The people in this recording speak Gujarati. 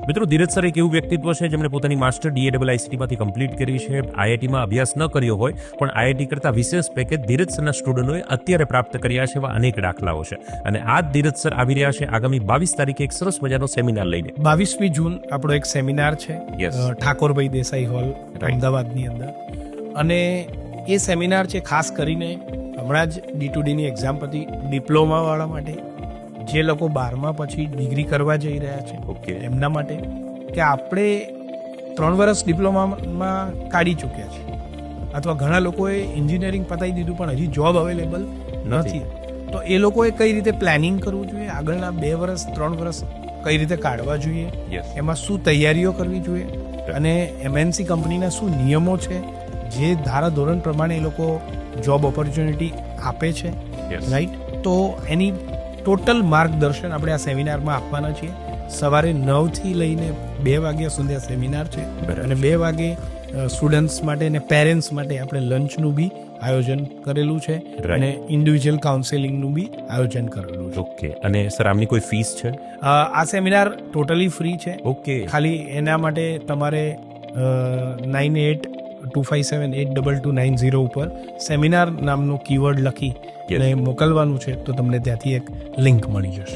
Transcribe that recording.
મિત્રો, ધીરજ સર એક એવું વ્યક્તિત્વ છે જેમણે પોતાની માસ્ટર DAIICTમાંથી કમ્પ્લીટ કરી છે. IITમાં અભ્યાસ ન કર્યો હોય પણ IIT કરતાં વિશેષ પેકેજ ધીરજ સરના સ્ટુડન્ટોએ અત્યારે પ્રાપ્ત કર્યા છે. એવા અનેક દાખલાઓ છે અને આ જ ધીરજ સર આવી રહ્યા છે આગામી 22 તારીખે એક સરસ મજાનો સેમિનાર લઈને. 22મી જૂન આપણો એક સેમિનાર છે Yes. ઠાકોરભાઈ દેસાઈ હોલ અમદાવાદની અંદર. અને એ સેમિનાર છે ખાસ કરીને હમણાં જ D2Dની એક્ઝામ પતી ડિપ્લોમાવાળા માટે, જે લોકો 12મા પછી ડિગ્રી કરવા જઈ રહ્યા છે ઓકે. એમના માટે, કે આપણે 3 વર્ષ ડિપ્લોમામાં કાઢી ચૂક્યા છે અથવા ઘણા લોકોએ એન્જિનિયરિંગ પતાવી દીધું પણ હજી જોબ અવેલેબલ નથી. તો એ લોકોએ કઈ રીતે પ્લાનિંગ કરવું જોઈએ, આગળના 2 વર્ષ 3 વર્ષ કઈ રીતે કાઢવા જોઈએ, Yes. એમાં શું તૈયારીઓ કરવી જોઈએ અને MNC કંપનીના શું નિયમો છે જે ધારા ધોરણ પ્રમાણે એ લોકો જોબ ઓપોર્ચ્યુનિટી આપે છે, Yes. રાઈટ. તો એની ટોટલ માર્ગદર્શન આપણે આ સેમિનારમાં આપવાના છીએ. સવારે 9 થી લઈને 2 વાગ્યા સુધી આ સેમિનાર છે બરાબર. અને 2 વાગે સ્ટુડન્ટ્સ માટે અને પેરેન્ટ્સ માટે આપણે લંચનું બી આયોજન કરેલું છે Right. અને ઇન્ડિવિજ્યુઅલ કાઉન્સેલિંગનું બી આયોજન કરેલું છે. ઓકે. અને સર આમની કોઈ ફીસ છે? આ સેમિનાર ટોટલી ફ્રી છે. ઓકે. ખાલી એના માટે તમારે 9825782290 ઉપર સેમિનાર નામનું કીવર્ડ લખી Yes. અને મોકલવાનું છે તો તમને ત્યાંથી એક લિંક મળી જશે.